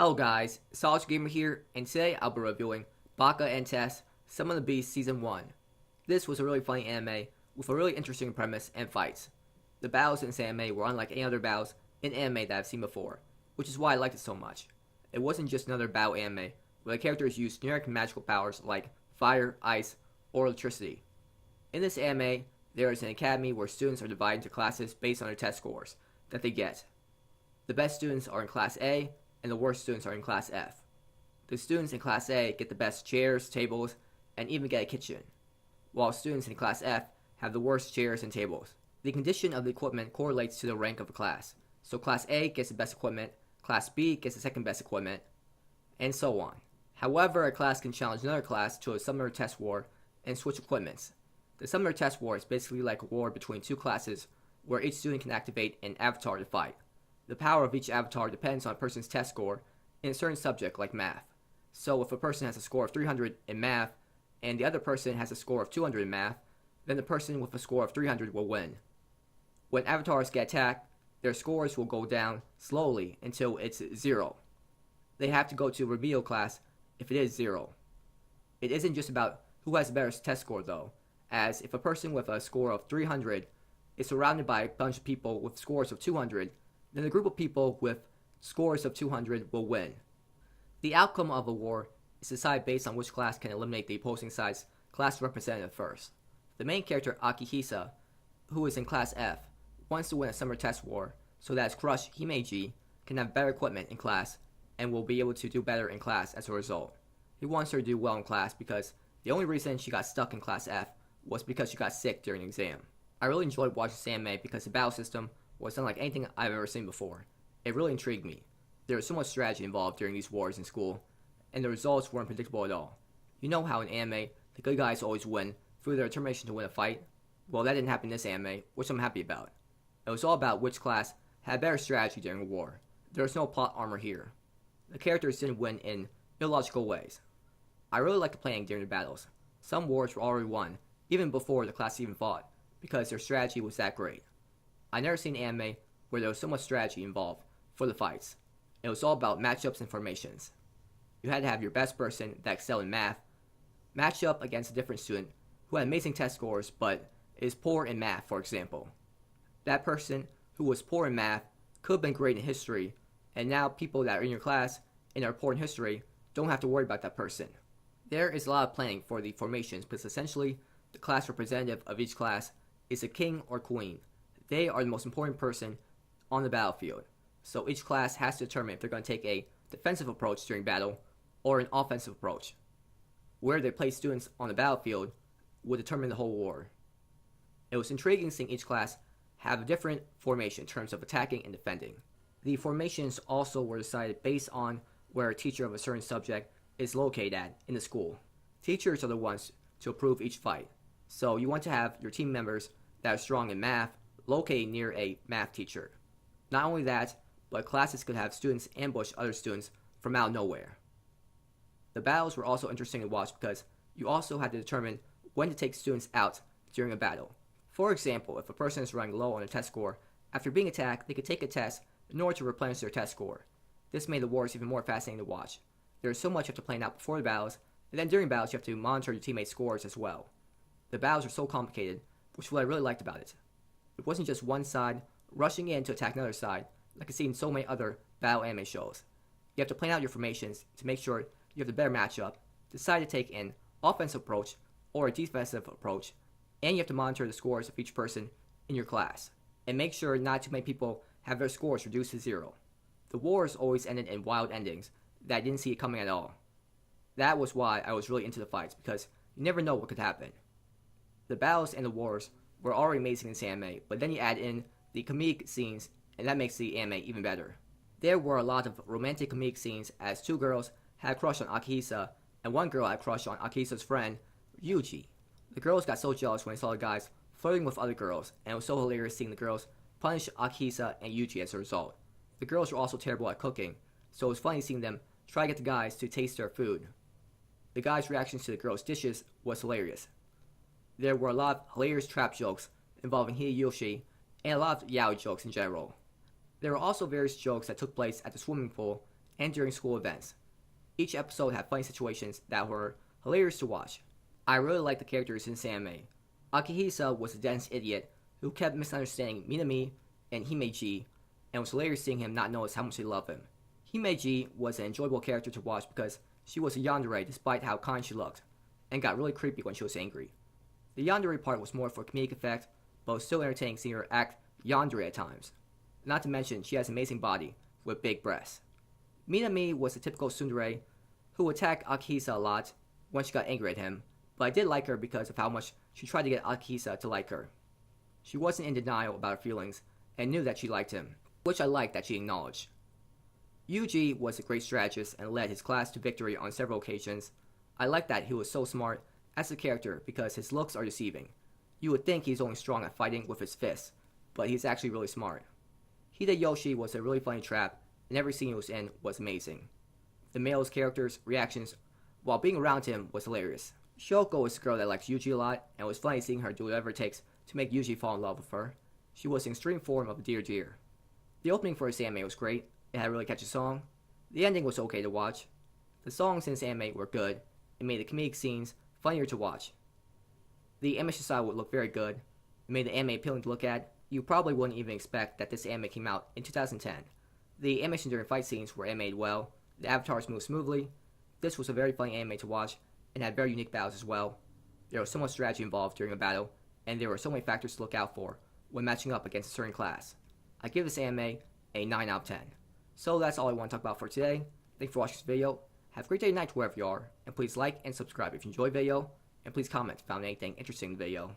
Hello guys, Solid Gamer here, and today I'll be reviewing Baka and Test Some of the Beast Season 1. This was a really funny anime with a really interesting premise and fights. The battles in this anime were unlike any other battles in anime that I've seen before, which is why I liked it so much. It wasn't just another battle anime where the characters used generic magical powers like fire, ice, or electricity. In this anime, there is an academy where students are divided into classes based on their test scores that they get. The best students are in Class A, and the worst students are in Class F. The students in Class A get the best chairs, tables, and even get a kitchen, while students in Class F have the worst chairs and tables. The condition of the equipment correlates to the rank of a class, so Class A gets the best equipment, Class B gets the second best equipment, and so on. However, a class can challenge another class to a summer test war and switch equipments. The summer test war is basically like a war between two classes where each student can activate an avatar to fight. The power of each avatar depends on a person's test score in a certain subject like math. So if a person has a score of 300 in math and the other person has a score of 200 in math, then the person with a score of 300 will win. When avatars get attacked, their scores will go down slowly until it's 0. They have to go to remedial class if it is 0. It isn't just about who has the better test score though, as if a person with a score of 300 is surrounded by a bunch of people with scores of 200, then the group of people with scores of 200 will win. The outcome of a war is decided based on which class can eliminate the opposing side's class representative first. The main character Akihisa, who is in Class F, wants to win a summer test war so that his crush Himeji can have better equipment in class and will be able to do better in class as a result. He wants her to do well in class because the only reason she got stuck in Class F was because she got sick during an exam. I really enjoyed watching this anime because the battle system was unlike anything I've ever seen before. It really intrigued me. There was so much strategy involved during these wars in school, and the results weren't predictable at all. You know how in anime, the good guys always win through their determination to win a fight? Well, that didn't happen in this anime, which I'm happy about. It was all about which class had better strategy during a war. There was no plot armor here. The characters didn't win in illogical ways. I really liked the planning during the battles. Some wars were already won, even before the class even fought, because their strategy was that great. I never seen an anime where there was so much strategy involved for the fights. It was all about matchups and formations. You had to have your best person that excelled in math match up against a different student who had amazing test scores but is poor in math, for example. That person who was poor in math could have been great in history, and now people that are in your class and are poor in history don't have to worry about that person. There is a lot of planning for the formations because essentially the class representative of each class is a king or queen. They are the most important person on the battlefield, so each class has to determine if they're going to take a defensive approach during battle or an offensive approach. Where they place students on the battlefield will determine the whole war. It was intriguing seeing each class have a different formation in terms of attacking and defending. The formations also were decided based on where a teacher of a certain subject is located at in the school. Teachers are the ones to approve each fight, so you want to have your team members that are strong in math located near a math teacher. Not only that, but classes could have students ambush other students from out of nowhere. The battles were also interesting to watch because you also had to determine when to take students out during a battle. For example, if a person is running low on a test score, after being attacked, they could take a test in order to replenish their test score. This made the wars even more fascinating to watch. There is so much you have to plan out before the battles, and then during battles you have to monitor your teammates' scores as well. The battles are so complicated, which is what I really liked about it. It wasn't just one side rushing in to attack another side, like I see in so many other battle anime shows. You have to plan out your formations to make sure you have the better matchup, decide to take an offensive approach or a defensive approach, and you have to monitor the scores of each person in your class, and make sure not too many people have their scores reduced to 0. The wars always ended in wild endings that I didn't see it coming at all. That was why I was really into the fights, because you never know what could happen. The battles and the wars were already amazing in this anime, but then you add in the comedic scenes, and that makes the anime even better. There were a lot of romantic comedic scenes as two girls had a crush on Akihisa, and one girl had a crush on Akihisa's friend, Yuji. The girls got so jealous when they saw the guys flirting with other girls, and it was so hilarious seeing the girls punish Akihisa and Yuji as a result. The girls were also terrible at cooking, so it was funny seeing them try to get the guys to taste their food. The guys' reactions to the girls' dishes was hilarious. There were a lot of hilarious trap jokes involving Hideyoshi, and a lot of yaoi jokes in general. There were also various jokes that took place at the swimming pool and during school events. Each episode had funny situations that were hilarious to watch. I really liked the characters in this anime. Akihisa was a dense idiot who kept misunderstanding Minami and Himeji, and it was hilarious seeing him not notice how much they love him. Himeji was an enjoyable character to watch because she was a yandere despite how kind she looked, and got really creepy when she was angry. The yandere part was more for comedic effect, but was still entertaining seeing her act yandere at times. Not to mention, she has an amazing body with big breasts. Minami was a typical tsundere who would attack Akihisa a lot when she got angry at him, but I did like her because of how much she tried to get Akihisa to like her. She wasn't in denial about her feelings and knew that she liked him, which I liked that she acknowledged. Yuji was a great strategist and led his class to victory on several occasions. I like that he was so smart as a character because his looks are deceiving. You would think he's only strong at fighting with his fists, but he's actually really smart. Hideyoshi was a really funny trap, and every scene he was in was amazing. The male's character's reactions while being around him was hilarious. Shoko is a girl that likes Yuji a lot, and it was funny seeing her do whatever it takes to make Yuji fall in love with her. She was an extreme form of a dear dear. The opening for this anime was great. It had a really catchy song. The ending was okay to watch. The songs in this anime were good. It made the comedic scenes funnier to watch. The animation style would look very good. It made the anime appealing to look at. You probably wouldn't even expect that this anime came out in 2010. The animation during fight scenes were animated well. The avatars moved smoothly. This was a very funny anime to watch and had very unique battles as well. There was so much strategy involved during a battle, and there were so many factors to look out for when matching up against a certain class. I give this anime a 9 out of 10. So that's all I want to talk about for today. Thanks for watching this video. Have a great day and night wherever you are, and please like and subscribe if you enjoyed the video, and please comment if you found anything interesting in the video.